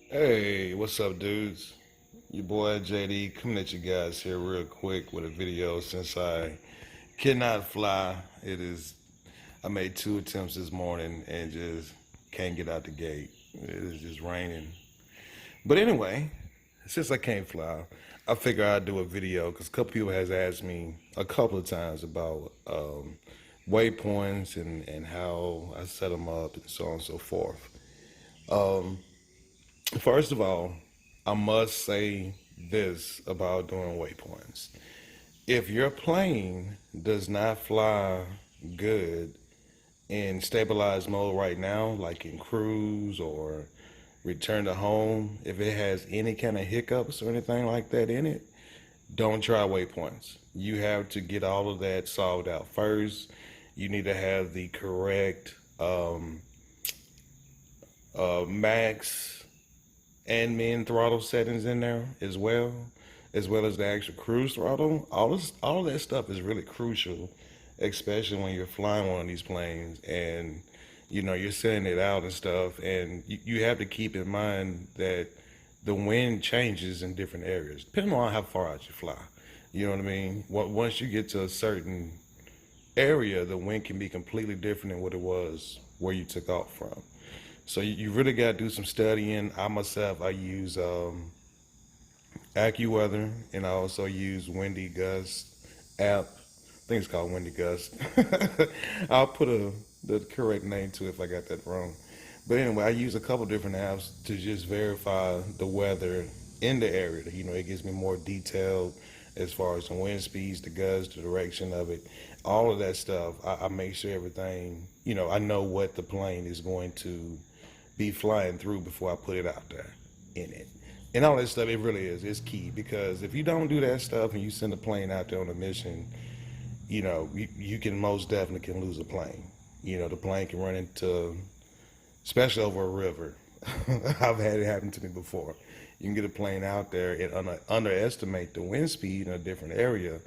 Hey, what's up, dudes? Your boy JD coming at you guys here real quick with a video since I cannot fly. I made two attempts this morning and just can't get out the gate. It is just raining. But anyway, since I can't fly, I figure I'd do a video because a couple people has asked me a couple of times about waypoints and how I set them up and so on and so forth. Um, First of all, I must say this about doing waypoints. If your plane does not fly good in stabilized mode right now, like in cruise or return to home, if it has any kind of hiccups or anything like that in it, don't try waypoints. You have to get all of that solved out first. You need to have the correct max and min throttle settings in there as well as the actual cruise throttle. All of that stuff is really crucial, especially when you're flying one of these planes and you're setting it out and stuff. And you have to keep in mind that the wind changes in different areas depending on how far out you fly. You know what I mean? Once you get to a certain area, the wind can be completely different than what it was where you took off from. So you really got to do some studying. I use AccuWeather, and I also use Windy Gust app. I think it's called Windy Gust. I'll put the correct name to it if I got that wrong. But anyway, I use a couple different apps to just verify the weather in the area. It gives me more detailed as far as the wind speeds, the gusts, the direction of it, all of that stuff. I make sure everything, I know what the plane is going to be flying through before I put it out there in it. And all that stuff, it really is. It's key because if you don't do that stuff and you send a plane out there on a mission, you can most definitely can lose a plane. The plane can run into, especially over a river. I've had it happen to me before. You can get a plane out there and underestimate the wind speed in a different area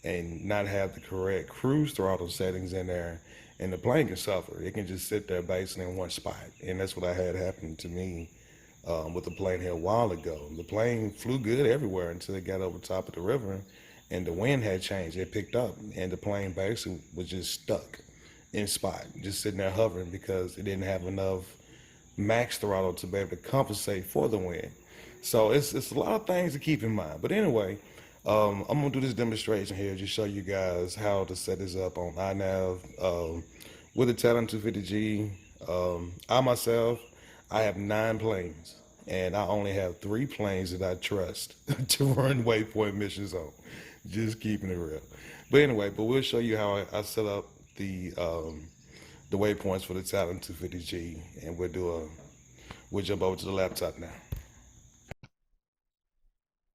and not have the correct cruise throttle settings in there, and the plane can suffer. It can just sit there basically in one spot, and that's what I had happen to me with the plane here a while ago. The plane flew good everywhere until it got over top of the river, and the wind had changed. It picked up, and the plane basically was just stuck in spot, just sitting there hovering because it didn't have enough max throttle to be able to compensate for the wind. So it's a lot of things to keep in mind. But anyway, I'm gonna do this demonstration here, just show you guys how to set this up on INAV with the Talon 250G. I myself, I have 9 planes, and I only have 3 planes that I trust to run waypoint missions on. Just keeping it real. But we'll show you how I set up the waypoints for the Talon 250G, and we'll jump over to the laptop now.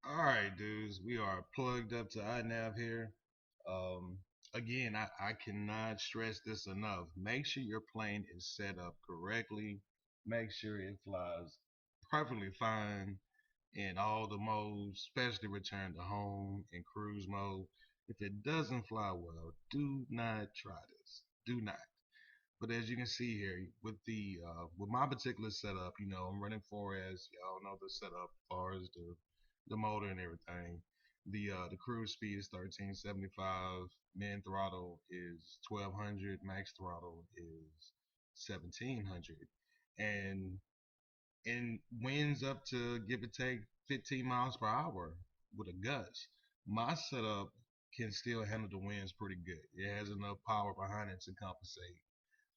All right, dudes, we are plugged up to iNav here. Um, Again, I cannot stress this enough. Make sure your plane is set up correctly. Make sure it flies perfectly fine in all the modes, especially return to home and cruise mode. If it doesn't fly well, do not try this. Do not. But as you can see here, with my particular setup, I'm running 4S. Y'all know the setup as far as the motor and everything. The cruise speed is 1375. Min throttle is 1200. Max throttle is 1700. And winds up to give or take 15 miles per hour with a gust. My setup can still handle the winds pretty good. It has enough power behind it to compensate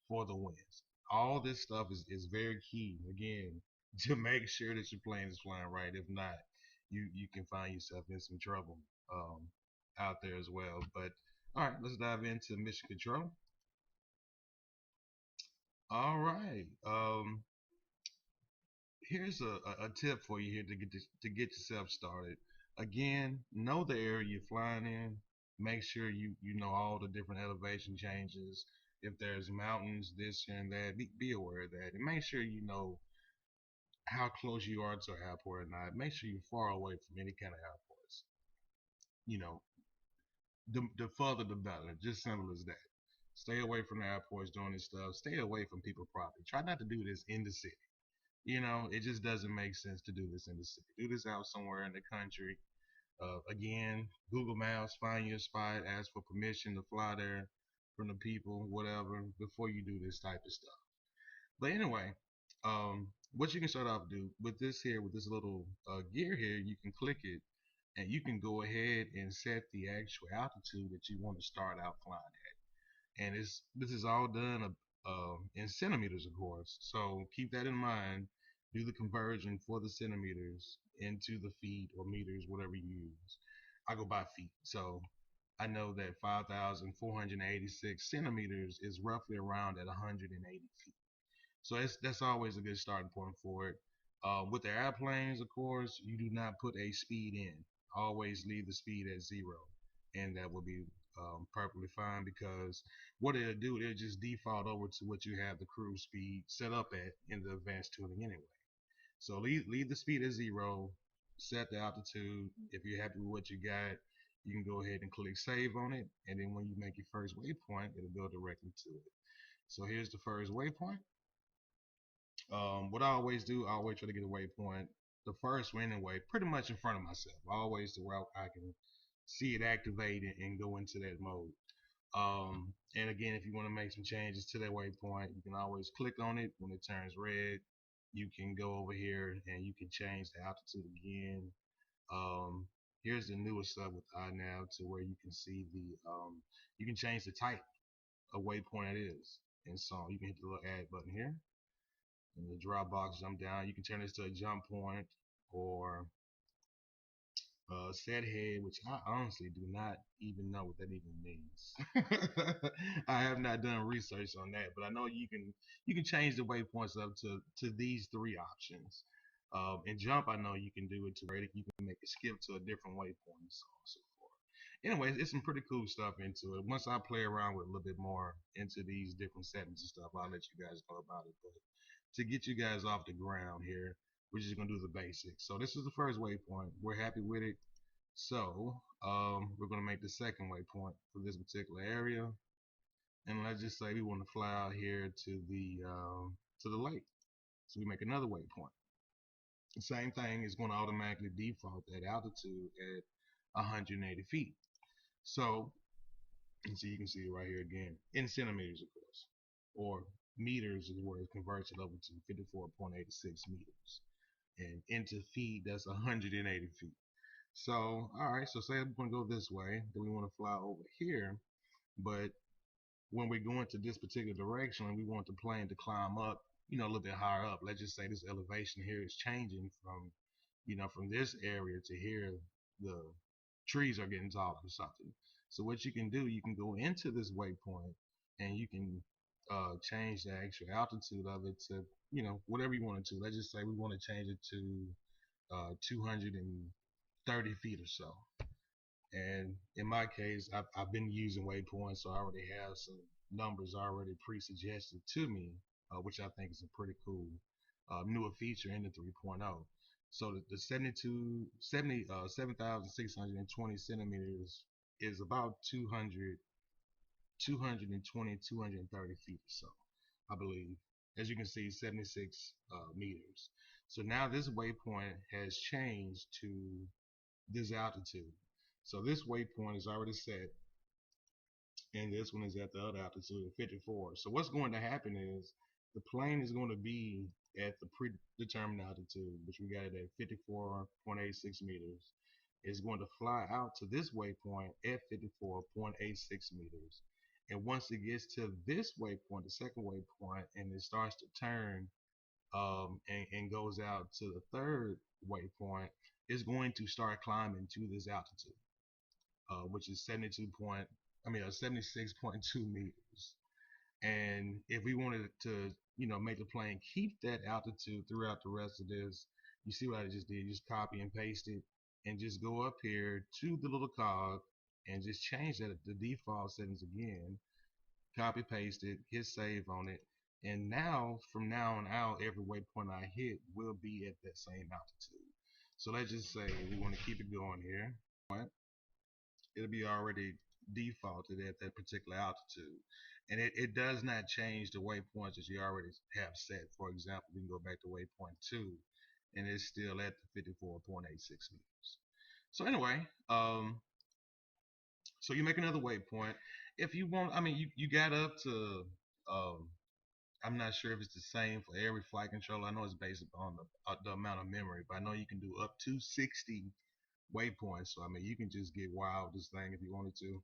for the wins. All this stuff is very key, again, to make sure that your plane is flying right. If not, you can find yourself in some trouble out there as well. But all right, let's dive into mission control. All right. Here's a tip for you here to get yourself started. Again, know the area you're flying in. Make sure you know all the different elevation changes. If there's mountains, this and that, be aware of that, and make sure you know how close you are to an airport or not. Make sure you're far away from any kind of airports. You know, the further the better. Just simple as that. Stay away from the airports doing this stuff. Stay away from people property. Try not to do this in the city. You know, it just doesn't make sense to do this in the city. Do this out somewhere in the country. Again, Google Maps, find your spot, ask for permission to fly there from the people, whatever, before you do this type of stuff. But anyway, what you can start off do with this here, with this little gear here, you can click it and you can go ahead and set the actual altitude that you want to start out flying at. And this is all done in centimeters, of course. So keep that in mind. Do the conversion for the centimeters into the feet or meters, whatever you use. I go by feet, so I know that 5,486 centimeters is roughly around at 180 feet. So that's always a good starting point for it. With the airplanes, of course, you do not put a speed in. Always leave the speed at 0, and that will be perfectly fine, because what it'll do, it'll just default over to what you have the cruise speed set up at in the advanced tuning anyway. So leave the speed at 0, set the altitude. If you're happy with what you got, you can go ahead and click save on it, and then when you make your first waypoint, it'll go directly to it. So here's the first waypoint. What I always do, I always try to get a waypoint, the first one anyway, pretty much in front of myself. Always to where I can see it activated and go into that mode. And again, if you want to make some changes to that waypoint, you can always click on it. When it turns red, you can go over here and you can change the altitude again. Um, Here's the newest stuff with INAV, to where you can see you can change the type of waypoint it is. And so you can hit the little add button here, in the drop box, jump down. You can turn this to a jump point or set head, which I honestly do not even know what that even means. I have not done research on that, but I know you can change the waypoints up to these three options. And jump, I know you can do it to where you can make it skip to a different waypoint, and so on and so forth. Anyways, it's some pretty cool stuff into it. Once I play around with a little bit more into these different settings and stuff, I'll let you guys know about it. But to get you guys off the ground here, we're just gonna do the basics. So this is the first waypoint. We're happy with it. So we're gonna make the second waypoint for this particular area, and let's just say we want to fly out here to the lake. So we make another waypoint. The same thing is going to automatically default that altitude at 180 feet. So you can see it right here again in centimeters, of course, or meters is where it converts it over to 54.86 meters, and into feet, that's 180 feet. So, all right, so say we're going to go this way, then we want to fly over here, but when we go into this particular direction and we want the plane to climb up, you know, a little bit higher up, let's just say this elevation here is changing from, you know, from this area to here, the trees are getting taller or something. So what you can do, you can go into this waypoint and you can change the actual altitude of it to, you know, whatever you want it to. Let's just say we want to change it to 230 feet or so. And in my case, I've been using waypoints, so I already have some numbers already pre-suggested to me, which I think is a pretty cool newer feature in the 3.0. So the 7,620 centimeters is about 220, 230 feet or so, I believe. As you can see, 76 meters. So now this waypoint has changed to this altitude. So this waypoint is already set, and this one is at the other altitude of 54. So what's going to happen is the plane is going to be at the predetermined altitude, which we got it at 54.86 meters. It's going to fly out to this waypoint at 54.86 meters. And once it gets to this waypoint, the second waypoint, and it starts to turn and goes out to the third waypoint, it's going to start climbing to this altitude, which is 76.2 meters. And if we wanted to, you know, make the plane keep that altitude throughout the rest of this, you see what I just did? Just copy and paste it, and just go up here to the little cog and just change that the default settings again. Copy paste it, hit save on it, and now from now on out, every waypoint I hit will be at that same altitude. So let's just say we want to keep it going here. It'll be already defaulted at that particular altitude. And it does not change the waypoints that you already have set. For example, we can go back to waypoint 2 and it's still at the 54.86 meters. So anyway, so you make another waypoint. If you want, I mean, you got up to, um, I'm not sure if it's the same for every flight controller. I know it's based on the amount of memory, but I know you can do up to 60 waypoints. So I mean, you can just get wild with this thing if you wanted to,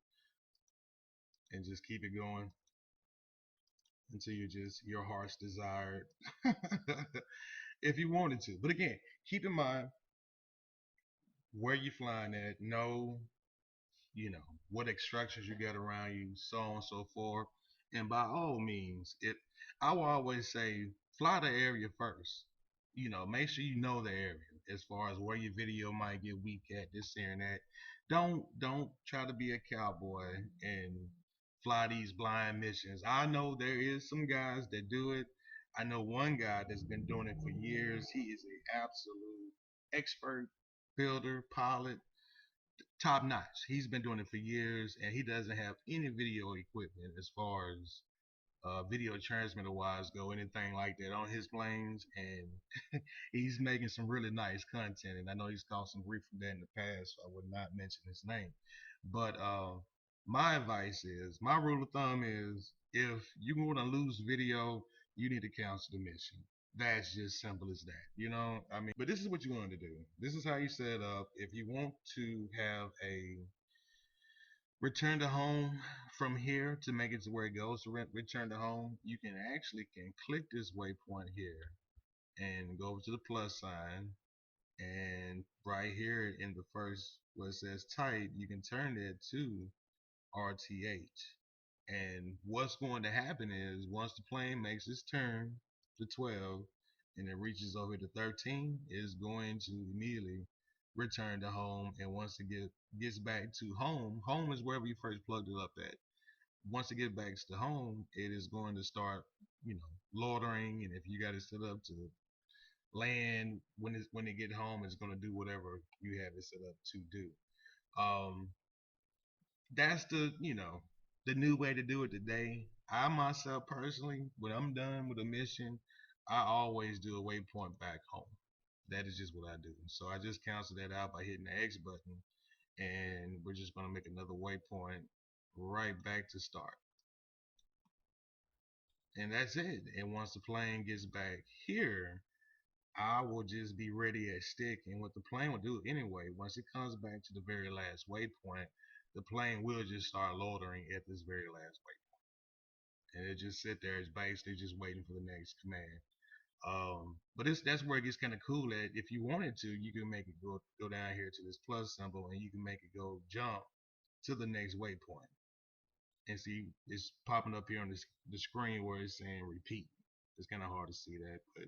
and just keep it going until you just your heart's desired, if you wanted to. But again, keep in mind where you're flying at. Know what extractions you got around you, so on and so forth. And by all means, I will always say fly the area first. Make sure you know the area as far as where your video might get weak at, this here and that. Don't try to be a cowboy and fly these blind missions. I know there is some guys that do it. I know one guy that's been doing it for years. He is an absolute expert builder, pilot, top notch. He's been doing it for years, and he doesn't have any video equipment as far as video transmitter wise go, anything like that on his planes, and he's making some really nice content. And I know he's caught some grief from that in the past, so I would not mention his name. But my advice is, my rule of thumb is, if you're going to lose video, you need to cancel the mission. That's just simple as that. I mean, but this is what you want to do. This is how you set up. If you want to have a return to home from here to make it to where it goes to return to home, you can click this waypoint here and go over to the plus sign, and right here in the first where it says type, you can turn that to RTH. And what's going to happen is, once the plane makes its turn to 12 and it reaches over to 13, it's going to immediately return to home. And once it gets back to home, home is wherever you first plugged it up at. Once it gets back to home, it is going to start, loitering. And if you got it set up to land when it get home, it's going to do whatever you have it set up to do. Um, that's the new way to do it today. I myself personally, when I'm done with a mission, I always do a waypoint back home. That is just what I do. So I just cancel that out by hitting the X button, and we're just gonna make another waypoint right back to start. And that's it. And once the plane gets back here, I will just be ready at stick. And what the plane will do anyway, once it comes back to the very last waypoint, the plane will just start loitering at this very last waypoint. And it just sit there. It's basically just waiting for the next command. But that's where it gets kind of cool at. If you wanted to, you can make it go down here to this plus symbol, and you can make it go jump to the next waypoint. And see, it's popping up here on the screen where it's saying repeat. It's kind of hard to see that, but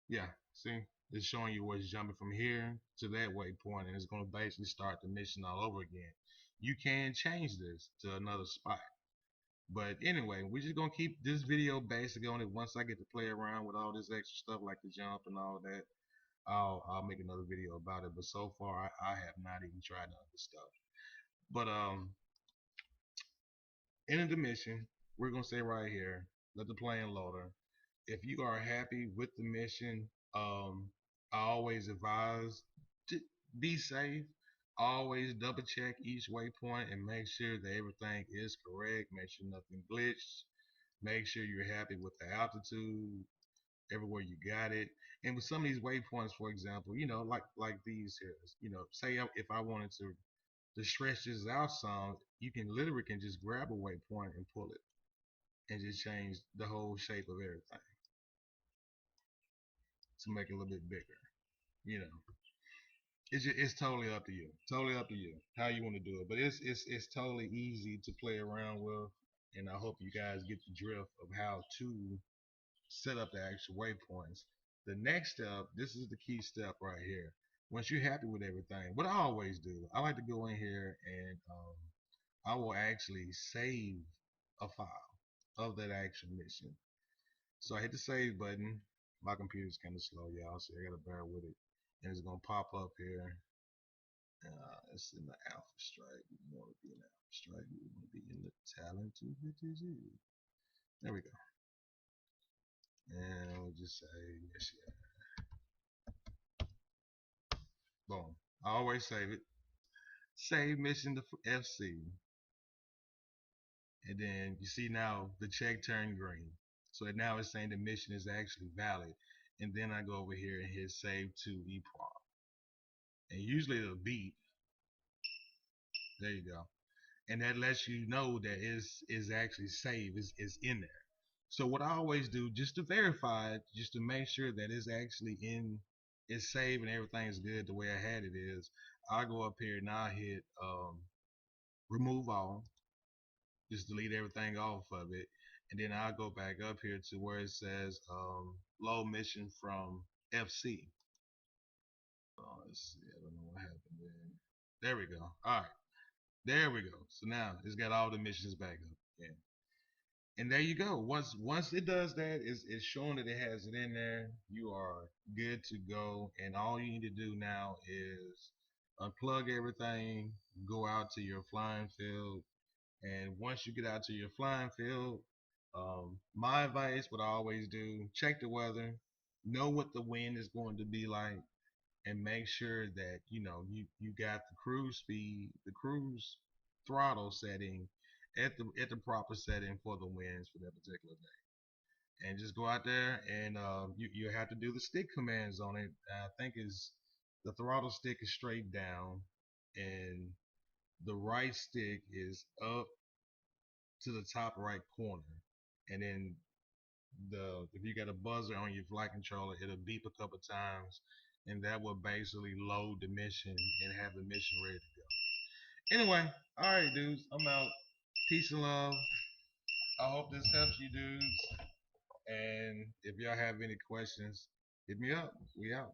yeah, see, it's showing you where it's jumping from here to that waypoint, and it's going to basically start the mission all over again. You can change this to another spot. But anyway, we're just gonna keep this video basic on it. Once I get to play around with all this extra stuff like the jump and all that, I'll make another video about it. But so far, I have not even tried none of this stuff. But in the mission, we're gonna say right here, let the plane loader. If you are happy with the mission, I always advise to be safe. Always double check each waypoint and make sure that everything is correct. Make sure nothing glitched. Make sure you're happy with the altitude everywhere you got it. And with some of these waypoints, for example, like these here, say if I wanted to stretch this out some, you can literally just grab a waypoint and pull it and just change the whole shape of everything to make it a little bit bigger. You know, it's totally up to you. Totally up to you how you want to do it. But it's totally easy to play around with, and I hope you guys get the drift of how to set up the actual waypoints. The next step, this is the key step right here. Once you're happy with everything, what I always do, I like to go in here and I will actually save a file of that actual mission. So I hit the save button. My computer's kind of slow, y'all, so I gotta bear with it. And it's gonna pop up here, It's in the alpha strike. We want to be in the alpha strike. We want to be in the talent 252. There we go. And we'll just say mission. Boom. I always save it. Save mission to FC. And then you see now the check turned green. So now it's saying the mission is actually valid. And then I go over here and hit save to EPROM. And usually it'll beep. There you go. And that lets you know that is actually saved, is in there. So what I always do, just to verify it, just to make sure that it's actually in, it's saved and everything is good the way I had it is, I go up here and I hit remove all, just delete everything off of it, and then I'll go back up here to where it says load mission from FC. Let's see, I don't know what happened there. There we go. All right, there we go. So now it's got all the missions back up. Yeah. And there you go. Once it does that, it's showing that it has it in there. You are good to go. And all you need to do now is unplug everything, go out to your flying field, and once you get out to your flying field, my advice, what I always do, check the weather, know what the wind is going to be like, and make sure that you got the cruise speed, the cruise throttle setting at the proper setting for the winds for that particular day. And just go out there and you have to do the stick commands on it. I think is the throttle stick is straight down and the right stick is up to the top right corner, and then if you got a buzzer on your flight controller, it'll beep a couple times, and that will basically load the mission and have the mission ready to go. Anyway, all right, dudes, I'm out. Peace and love. I hope this helps you, dudes. And if y'all have any questions, hit me up. We out.